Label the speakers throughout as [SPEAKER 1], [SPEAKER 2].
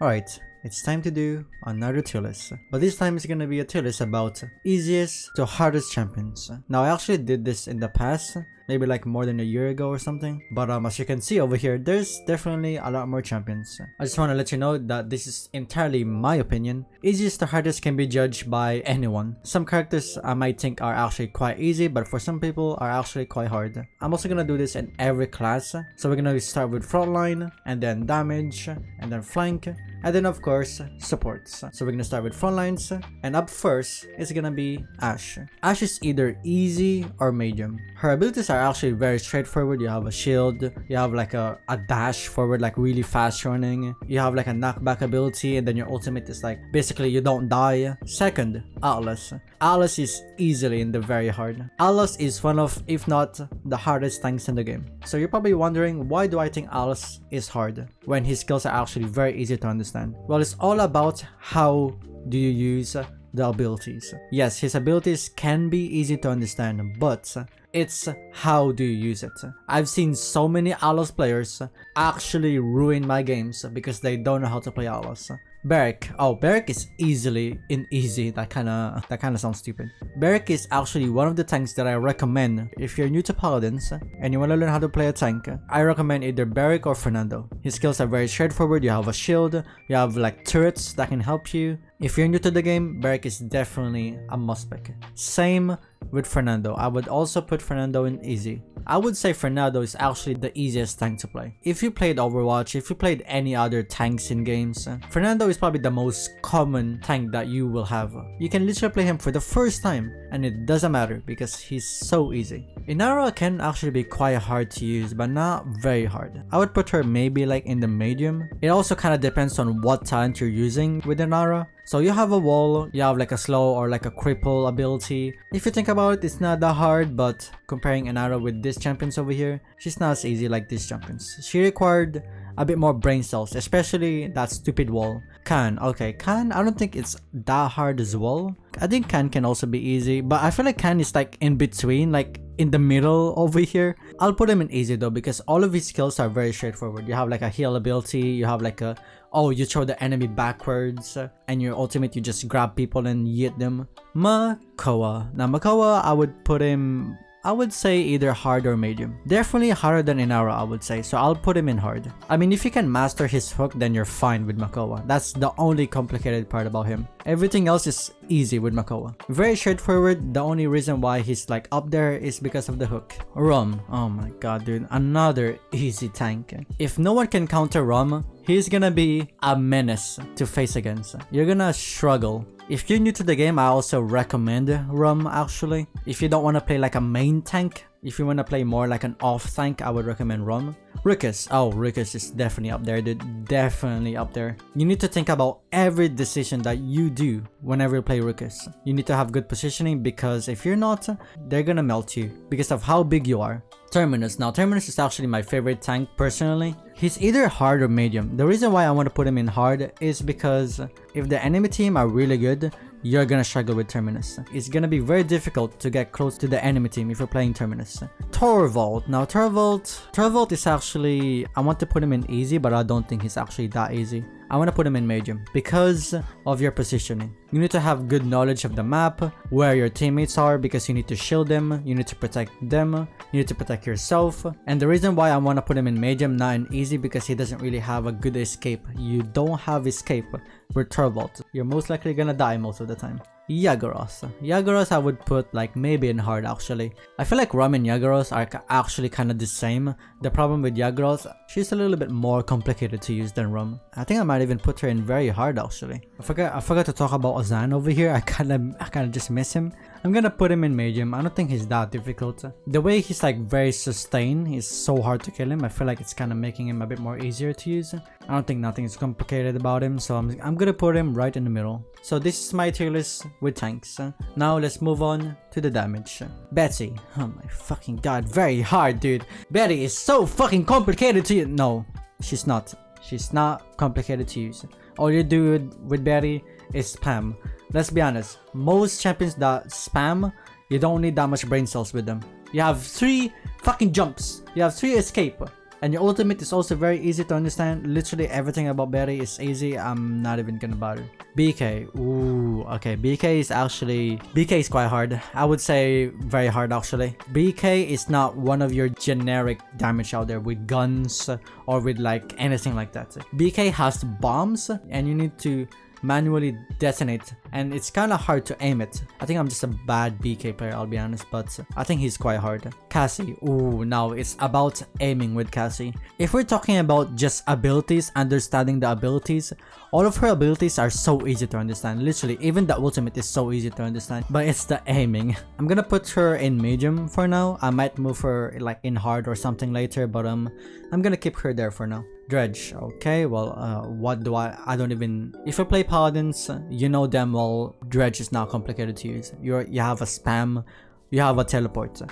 [SPEAKER 1] Alright, it's time to do another tier list, but this time it's gonna be a tier list about easiest to hardest champions. Now I actually did this in the past, maybe like more than a year ago or something, but as you can see over here, there's definitely a lot more champions. I just want to let you know that this is entirely my opinion. Easiest to hardest can be judged by anyone. Some characters I might think are actually quite easy, but for some people are actually quite hard. I'm also gonna do this in every class, so we're gonna start with frontline, and then damage, and then flank, and then of course supports. So we're gonna start with frontlines, and up first is gonna be Ashe. Ashe is either easy or medium. Her abilities are actually very straightforward. You have a shield, you have like a dash forward, like really fast running, you have like a knockback ability, and then your ultimate is like basically you don't die. Second, Atlas. Atlas is easily in the very hard. Atlas is one of, if not the hardest tanks in the game. So you're probably wondering, why do I think Atlas is hard when his skills are actually very easy to understand? Well, it's all about how do you use the abilities. Yes, his abilities can be easy to understand, but it's how do you use it. I've seen so many Atlas players actually ruin my games because they don't know how to play Atlas. Barrack. Oh, Barrack is easily in easy. That kind of sounds stupid. Barrack is actually one of the tanks that I recommend if you're new to Paladins and you want to learn how to play a tank. I recommend either Barrack or Fernando. His skills are very straightforward. You have a shield, you have like turrets that can help you. If you're new to the game, Barrack is definitely a must pick. Same with Fernando. I would also put Fernando in easy. I would say Fernando is actually the easiest tank to play. If you played Overwatch, if you played any other tanks in games, Fernando is probably the most common tank that you will have. You can literally play him for the first time and it doesn't matter because he's so easy. Inara can actually be quite hard to use, but not very hard. I would put her maybe like in the medium. It also kind of depends on what talent you're using with Inara. So you have a wall, you have like a slow or like a cripple ability. If you think about it, it's not that hard, but comparing Inara with these champions over here, she's not as easy like these champions. She required a bit more brain cells, especially that stupid wall. Khan, okay, Khan, I don't think it's that hard as well. I think Khan can also be easy, but I feel like Khan is like in between, like in the middle over here. I'll put him in easy though because all of his skills are very straightforward. You have like a heal ability, you have like a, oh, you throw the enemy backwards, and your ultimate you just grab people and yeet them. Makoa. Now Makoa, I would put him, I would say either hard or medium. Definitely harder than Inara, I would say, so I'll put him in hard. I mean, if you can master his hook, then you're fine with Makoa. That's the only complicated part about him. Everything else is easy with Makoa. Very straightforward. The only reason why he's like up there is because of the hook. Rom. Oh my god, dude. Another easy tank. If no one can counter Rom, he's gonna be a menace to face against. You're gonna struggle. If you're new to the game, I also recommend Rom actually. If you don't want to play like a main tank, if you want to play more like an off tank, I would recommend Rom. Rikus. Oh, Rikus is definitely up there, dude. Definitely up there. You need to think about every decision that you do whenever you play Rikus. You need to have good positioning because if you're not, they're gonna melt you because of how big you are. Terminus. Now, Terminus is actually my favorite tank personally. He's either hard or medium. The reason why I want to put him in hard is because if the enemy team are really good, you're gonna struggle with Terminus. It's gonna be very difficult to get close to the enemy team if you're playing Terminus. Torvald. Now Torvald is actually, I want to put him in easy, but I don't think he's actually that easy. I want to put him in medium because of your positioning. You need to have good knowledge of the map, where your teammates are, because you need to shield them, you need to protect them, you need to protect yourself. And the reason why I want to put him in medium, not in easy, because he doesn't really have a good escape. You don't have escape with Torvald. You're most likely gonna die most of the time. Yagharos. Yagharos I would put like maybe in hard actually. I feel like Rom and Yagharos are actually kind of the same. The problem with Yagharos, she's a little bit more complicated to use than Rom. I think I might even put her in very hard actually. I forgot to talk about Ozan over here. I kind of just miss him. I'm gonna put him in medium. I don't think he's that difficult. The way he's like very sustained is so hard to kill him. I feel like it's kind of making him a bit more easier to use. I don't think nothing is complicated about him, so I'm gonna put him right in the middle. So this is my tier list with tanks. Now let's move on to the damage. Betsy. Oh my fucking god, very hard, dude. Betty is so fucking complicated to use. No, she's not. She's not complicated to use. All you do with Betty is spam. Let's be honest, most champions that spam, you don't need that much brain cells with them. You have 3 fucking jumps, you have 3 escape, And your ultimate is also very easy to understand. Literally everything about Berry is easy. I'm not even gonna bother. BK. Ooh, okay. BK is quite hard. I would say very hard actually. BK is not one of your generic damage out there with guns or with like anything like that. BK has bombs and you need to manually detonate, and it's kind of hard to aim it. I think I'm just a bad BK player, I'll be honest, but I think he's quite hard. Cassie. Ooh, now it's about aiming with Cassie. If we're talking about just abilities, understanding the abilities, all of her abilities are so easy to understand. Literally, even the ultimate is so easy to understand, but it's the aiming. I'm gonna put her in medium for now. I might move her like in hard or something later, but I'm gonna keep her there for now. Dredge. Okay, well, what do I don't even... If you play Paladins, you know damn well Dredge is not complicated to use. You have a spam, you have a teleport.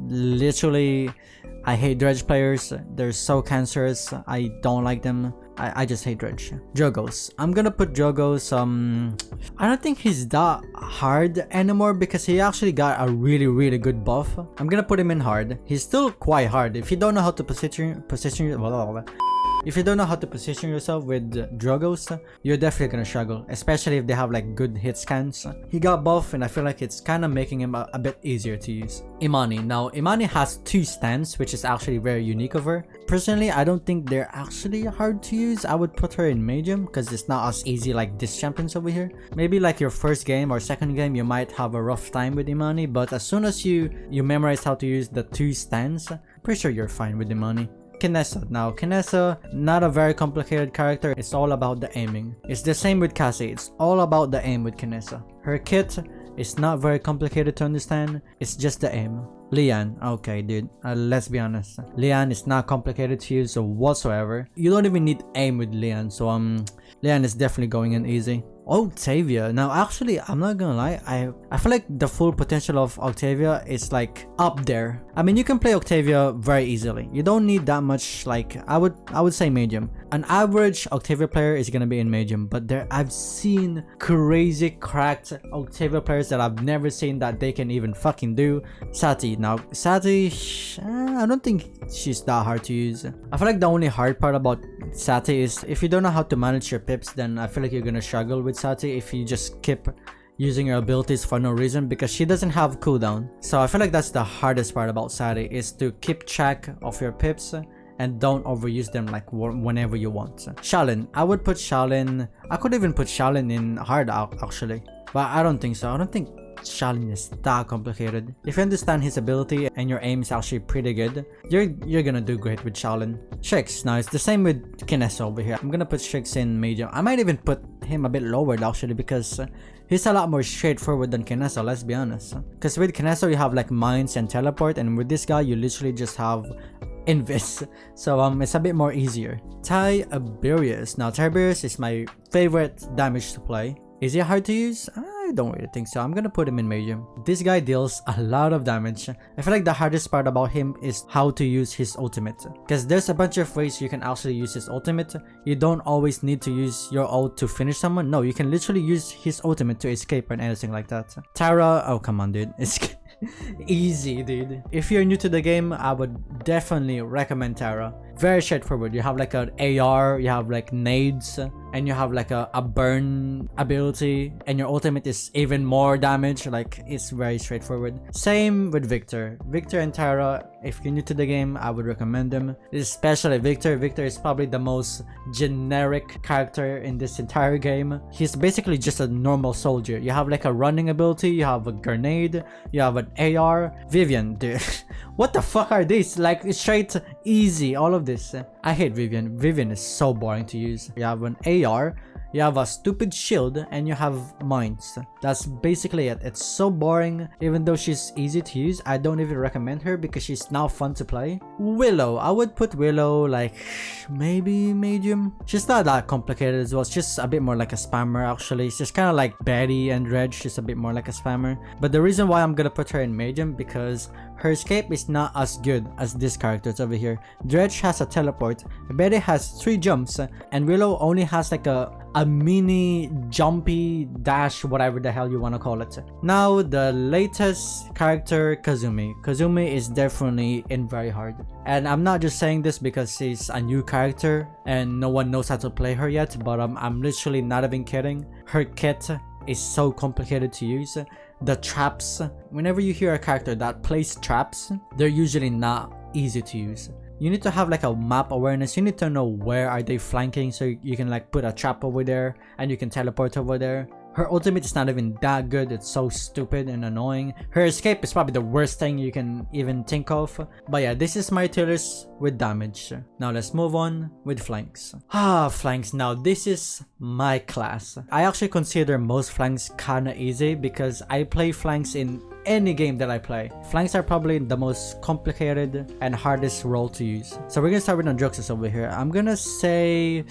[SPEAKER 1] Literally, I hate Dredge players. They're so cancerous. I don't like them. I just hate Dredge. Jogos. I'm gonna put Jogos, I don't think he's that hard anymore because he actually got a really good buff. I'm gonna put him in hard. He's still quite hard. If you don't know how to position If you don't know how to position yourself with Drogos, you're definitely gonna struggle, especially if they have like good hit scans. He got buff and I feel like it's kind of making him a bit easier to use. Imani. Now, Imani has 2 stands, which is actually very unique of her. Personally, I don't think they're actually hard to use. I would put her in medium because it's not as easy like this champions over here. Maybe like your first game or second game, you might have a rough time with Imani, but as soon as you memorize how to use the 2 stands, pretty sure you're fine with Imani. Kinessa. Now, Kinessa, not a very complicated character. It's all about the aiming. It's the same with Cassie. It's all about the aim with Kinessa. Her kit is not very complicated to understand. It's just the aim. Lian. Okay, dude. Let's be honest. Lian is not complicated to use whatsoever. You don't even need aim with Lian. So, Lian is definitely going in easy. Octavia. Now, actually, I'm not gonna lie. I feel like the full potential of Octavia is like up there. I mean, you can play Octavia very easily. You don't need that much. Like, I would say medium. An average Octavia player is gonna be in medium, but I've seen crazy cracked Octavia players that I've never seen that they can even fucking do. Sati. Now, Sati, I don't think she's that hard to use. I feel like the only hard part about Sati is if you don't know how to manage your pips, then I feel like you're gonna struggle with Sati if you just keep using your abilities for no reason, because she doesn't have cooldown. So I feel like that's the hardest part about Sati, is to keep track of your pips and don't overuse them like whenever you want. Shalin. I would put Shalin. I could even put Shalin in hard actually, but I don't think so. I don't think Shalin is that complicated. If you understand his ability and your aim is actually pretty good, you're gonna do great with Shalin. Strix. Now it's the same with Kinessa over here. I'm gonna put Strix in medium. I might even put him a bit lower actually, because he's a lot more straightforward than Kinessa, let's be honest. Because with Kinessa you have like mines and teleport, and with this guy you literally just have Invis. So it's a bit more easier. Tiberius. Now Tiberius is my favorite damage to play. Is he hard to use? I don't really think so. I'm gonna put him in medium. This guy deals a lot of damage. I feel like the hardest part about him is how to use his ultimate, because there's a bunch of ways you can actually use his ultimate. You don't always need to use your ult to finish someone. No, you can literally use his ultimate to escape and anything like that. Tara. Oh, come on, dude. It's easy, dude. If you're new to the game, I would definitely recommend Tara. Very straightforward. You have like an AR, you have like nades, and you have like a burn ability, and your ultimate is even more damage. Like, it's very straightforward. Same with Victor. Victor and Tara, if you're new to the game, I would recommend them. Especially Victor. Victor is probably the most generic character in this entire game. He's basically just a normal soldier. You have like a running ability, you have a grenade, you have an AR. Vivian, dude. What the fuck are these? Like, straight easy, all of this. I hate Vivian. Vivian is so boring to use. You have an AR, you have a stupid shield, and you have mines. That's basically it. It's so boring. Even though she's easy to use, I don't even recommend her because she's now fun to play. Willow. I would put Willow like maybe medium. She's not that complicated as well. It's just a bit more like a spammer actually. It's just kind of like Betty and Reg. She's a bit more like a spammer. But the reason why I'm gonna put her in medium, because her escape is not as good as this character's over here. Dredge has a teleport, Betty has 3 jumps, and Willow only has like a mini jumpy dash, whatever the hell you want to call it. Now the latest character, Kazumi. Kazumi is definitely in very hard, and I'm not just saying this because she's a new character and no one knows how to play her yet, but I'm literally not even kidding. Her kit is so complicated to use. The traps, whenever you hear a character that plays traps, they're usually not easy to use. You need to have like a map awareness. You need to know where are they flanking, so you can like put a trap over there and you can teleport over there. Her ultimate is not even that good. It's so stupid and annoying. Her escape is probably the worst thing you can even think of. But yeah, this is my tier list with damage. Now let's move on with flanks. Flanks. Now this is my class. I actually consider most flanks kinda easy because I play flanks in any game that I play. Flanks are probably the most complicated and hardest role to use. So we're gonna start with Androxus over here. I'm gonna say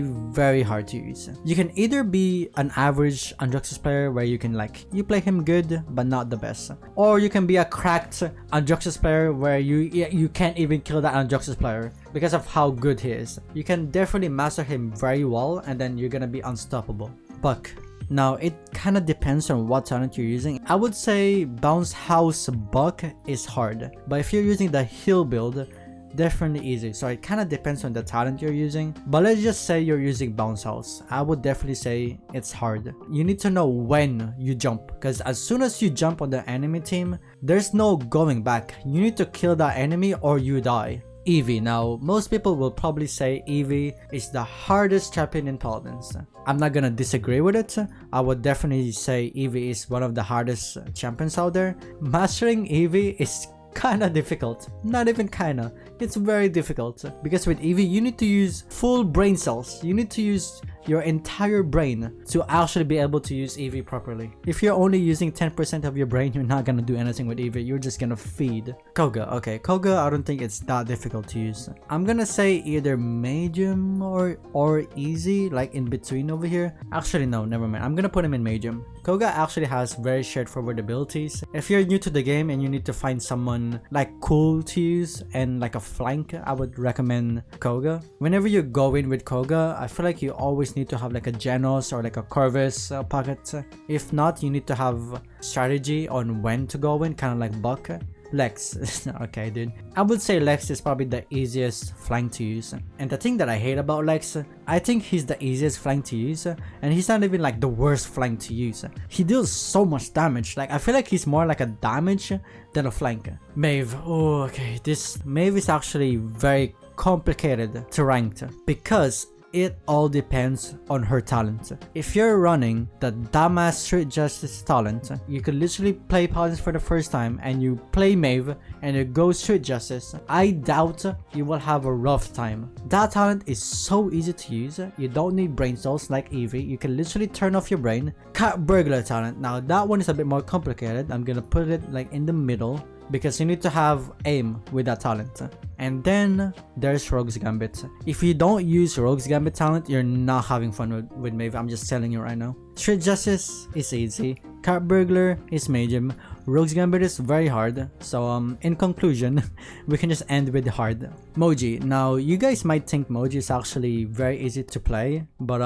[SPEAKER 1] very hard to use. You can either be an average Androxus player where you can like, you play him good but not the best, or you can be a cracked Androxus player where you can't even kill that Androxus player because of how good he is. You can definitely master him very well and then you're gonna be unstoppable. Buck. Now it kind of depends on what talent you're using. I would say Bounce House Buck is hard, but if you're using the heal build, definitely easy. So it kind of depends on the talent you're using, but let's just say you're using Bounce House. I would definitely say it's hard. You need to know when you jump, because as soon as you jump on the enemy team, there's no going back. You need to kill that enemy or you die. Eevee. Now, most people will probably say Eevee is the hardest champion in Paladins. I'm not gonna disagree with it. I would definitely say Eevee is one of the hardest champions out there. Mastering Eevee is kinda difficult. Not even kinda. It's very difficult. Because with Eevee, you need to use full brain cells. You need to use your entire brain to actually be able to use Eevee properly. If you're only using 10% of your brain, you're not gonna do anything with Eevee. You're just gonna feed. Koga. Okay, Koga, I don't think it's that difficult to use. I'm gonna say either medium or easy, like in between over here. Actually, no, never mind. I'm gonna put him in medium. Koga actually has very straightforward abilities. If you're new to the game and you need to find someone like cool to use and like a flank, I would recommend Koga. Whenever you go in with Koga, I feel like you always need to have like a Genos or like a Corvus pocket. If not, you need to have strategy on when to go in, kind of like Buck. Lex. Okay, dude. I would say Lex is probably the easiest flank to use. And the thing that I hate about Lex, I think he's the easiest flank to use, and he's not even like the worst flank to use. He deals so much damage. Like, I feel like he's more like a damage than a flank. Maeve. Oh, okay. This Maeve is actually very complicated to rank because it all depends on her talent. If you're running the dumbass Street Justice talent, you could literally play Paladins for the first time and you play Maeve and you go Street Justice, I doubt you will have a rough time. That talent is so easy to use. You don't need brain cells like Eevee. You can literally turn off your brain. Cat Burglar talent. Now that one is a bit more complicated. I'm gonna put it like in the middle, because you need to have aim with that talent. And then there's Rogue's Gambit. If you don't use Rogue's Gambit talent, you're not having fun with Maeve. I'm just telling you right now. Street Justice is easy. Cat Burglar is medium. Rogue's Gambit is very hard. So in conclusion, we can just end with hard. Moji. Now you guys might think Moji is actually very easy to play, but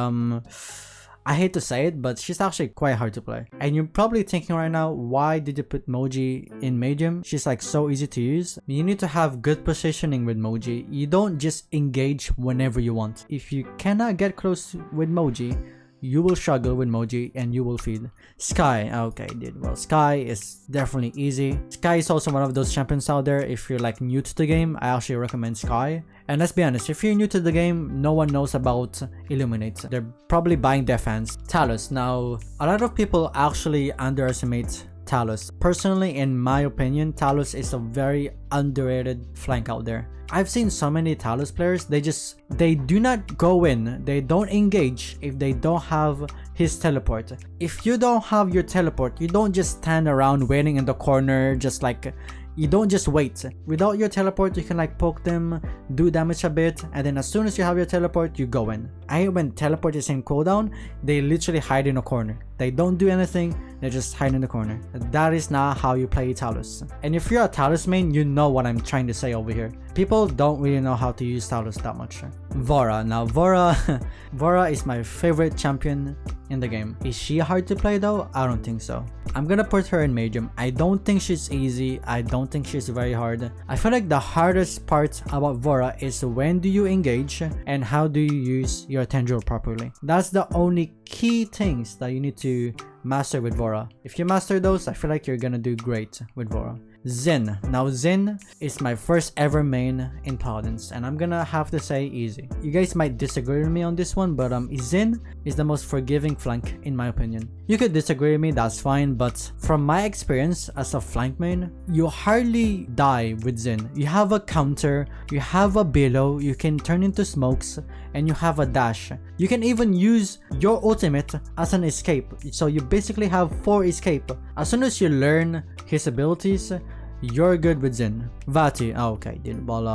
[SPEAKER 1] I hate to say it, but she's actually quite hard to play. And you're probably thinking right now, why did you put Moji in medium? She's like so easy to use. You need to have good positioning with Moji. You don't just engage whenever you want. If you cannot get close with Moji, you will struggle with Moji and you will feed. Sky. Okay, dude. Well, Sky is definitely easy. Sky is also one of those champions out there. If you're like new to the game, I actually recommend Sky. And let's be honest, if you're new to the game, no one knows about Illuminate. They're probably buying their fans. Talos. Now, a lot of people actually underestimate Talos. Personally, in my opinion, Talos is a very underrated flank out there. I've seen so many Talos players, they do not go in, they don't engage if they don't have his teleport. If you don't have your teleport, you don't just stand around waiting in the corner just like, You don't just wait. Without your teleport, you can like poke them, do damage a bit, and then as soon as you have your teleport, you go in. I hate when teleport is in cooldown, they literally hide in a corner. They don't do anything, they just hide in the corner. That is not how you play Talus. And if you're a Talus main, you know what I'm trying to say over here. People don't really know how to use Talus that much. Vora. Now Vora is my favorite champion in the game. Is she hard to play though? I don't think so. I'm gonna put her in medium. I don't think she's easy. I don't think she's very hard. I feel like the hardest part about Vora is when do you engage and how do you use your tendril properly. That's the only key things that you need to master with Vora. If you master those, I feel like you're gonna do great with Vora. Xin. Now Xin is my first ever main in Paladins, and I'm gonna have to say easy. You guys might disagree with me on this one, but Xin is the most forgiving flank in my opinion. You could disagree with me, that's fine, but from my experience as a flank main, you hardly die with Xin. You have a counter, you have a below, you can turn into smokes, and you have a dash. You can even use your ultimate as an escape, so you basically have 4 escape. As soon as you learn his abilities, you're good with Xin. Vatu. Oh, okay, dude. Well,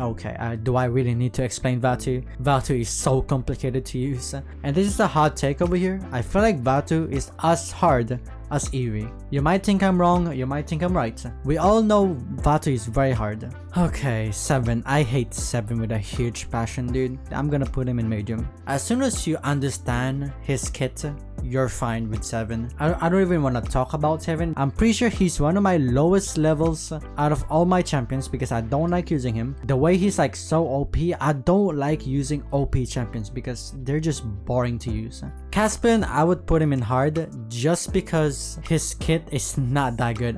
[SPEAKER 1] okay. Do I really need to explain Vatu? Vatu is so complicated to use. And this is a hot take over here. I feel like Vatu is as hard as Eevee. You might think I'm wrong, you might think I'm right. We all know Vatu is very hard. Okay, 7. I hate 7 with a huge passion, dude. I'm gonna put him in medium. As soon as you understand his kit, you're fine with 7. I don't even want to talk about 7. I'm pretty sure he's one of my lowest levels out of all my champions because I don't like using him. The way he's like so OP, I don't like using OP champions because they're just boring to use. Caspian, I would put him in hard just because his kit is not that good.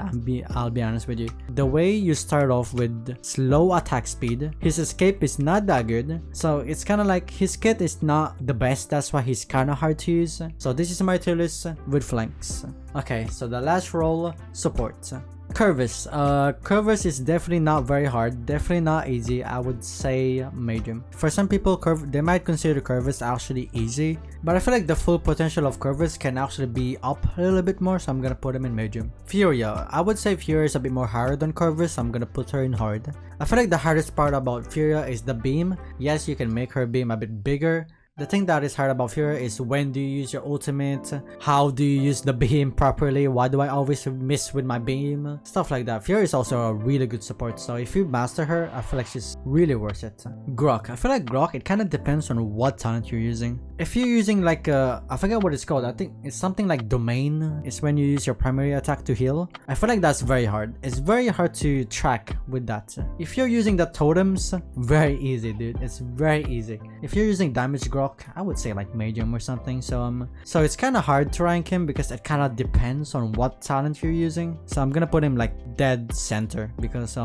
[SPEAKER 1] I'll be honest with you. The way you start off with slow attack speed, his escape is not that good. So it's kind of like his kit is not the best. That's why he's kind of hard to use. So this is my tier list with flanks. Okay, so the last role, support. KirbZM is definitely not very hard, definitely not easy. I would say medium. For some people, they might consider KirbZM actually easy, but I feel like the full potential of KirbZM can actually be up a little bit more, so I'm gonna put him in medium. Furia, I would say Furia is a bit more harder than KirbZM, so I'm gonna put her in hard. I feel like the hardest part about Furia is the beam. Yes, you can make her beam a bit bigger. The thing that is hard about Furia is when do you use your ultimate, how do you use the beam properly, why do I always miss with my beam, stuff like that. Furia is also a really good support, so if you master her, I feel like she's really worth it. Grok, I feel like Grok, it kind of depends on what talent you're using. If you're using like I forget what it's called, I think it's something like Domain, it's when you use your primary attack to heal. I feel like that's very hard. It's very hard to track with that. If you're using the totems, very easy, dude. It's very easy. If you're using damage Grok, I would say like medium or something. So it's kind of hard to rank him because it kind of depends on what talent you're using. So I'm gonna put him like dead center because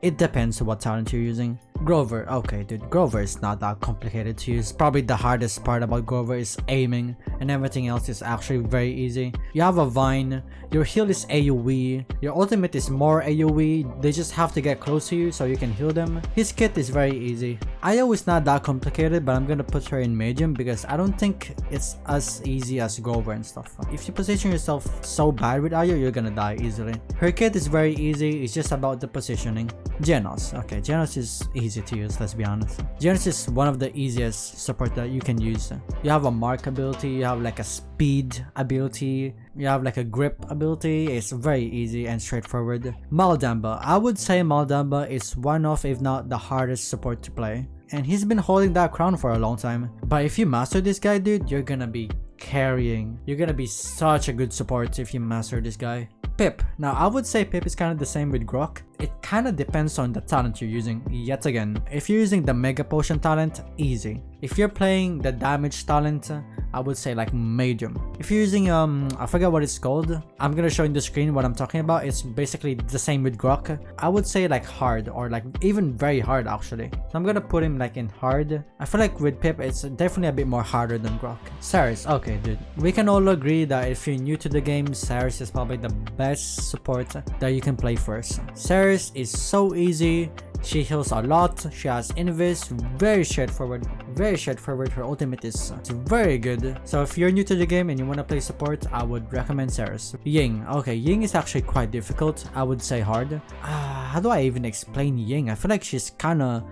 [SPEAKER 1] it depends on what talent you're using. Grover, okay dude, Grover is not that complicated to use. Probably the hardest part about Grover is aiming, and everything else is actually very easy. You have a Vine, your heal is AoE, your ultimate is more AoE, they just have to get close to you so you can heal them. His kit is very easy. Io is not that complicated, but I'm gonna put her in medium because I don't think it's as easy as Grover and stuff. If you position yourself so bad with Io, you're gonna die easily. Her kit is very easy, it's just about the positioning. Genos, okay, Genos is easy to use, let's be honest. Genos is one of the easiest support that you can use. You have a mark ability, you have like a speed ability, you have like a grip ability. It's very easy and straightforward. Maldamba, I would say Maldamba is one of, if not the hardest support to play, and he's been holding that crown for a long time. But if you master this guy, dude, you're gonna be carrying. You're gonna be such a good support if you master this guy. Pip. Now I would say Pip is kind of the same with Grok. It kind of depends on the talent you're using. Yet again, if you're using the Mega Potion talent, easy. If you're playing the damage talent, I would say like medium. If you're using I forget what it's called. I'm gonna show in the screen what I'm talking about. It's basically the same with Grok. I would say like hard, or like even very hard actually. So I'm gonna put him like in hard. I feel like with Pip it's definitely a bit more harder than Grok. Saris, okay dude. We can all agree that if you're new to the game, Saris is probably the best support that you can play first. Saris is so easy. She heals a lot, she has invis, very straightforward, very straightforward. Her ultimate is very good. So if you're new to the game and you want to play support, I would recommend Sarah's. Ying. Okay, Ying is actually quite difficult. I would say hard. How do I even explain Ying? I feel like she's kind of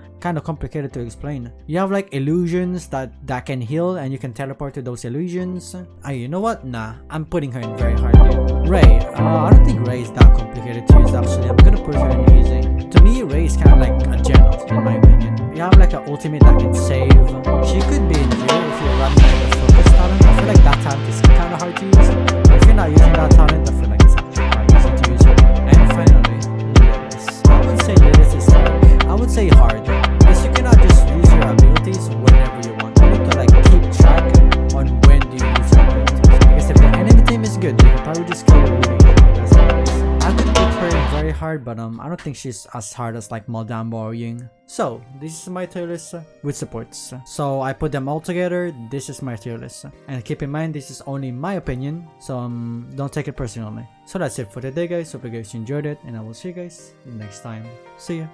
[SPEAKER 1] complicated to explain. You have like illusions that can heal, and you can teleport to those illusions. You know what? Nah, I'm putting her in very hard, dude. Ray. I don't think Ray is that complicated to use actually. I'm gonna put her in easy. To me, Ray is kind of like a general in my opinion. You have like an ultimate that can save. She could be in here if you're running like a focus talent. I feel like that talent is kind of hard to use. But if you're not using that talent, I feel like it's actually quite easy to use her. And finally, Lilith. I would say Lilith is like, I would say hard. Because you cannot just use your abilities whenever you want. You need to like keep track on when do you use your abilities. Because if the enemy team is good, you can probably just kill it really easy. That's how it is. I could put her in very hard, but I don't think she's as hard as like Moldambo or Ying. So this is my tier list with supports. So I put them all together. This is my tier list. And keep in mind, this is only my opinion, so don't take it personally. So that's it for today, guys. Hope you guys enjoyed it, and I will see you guys next time. See ya.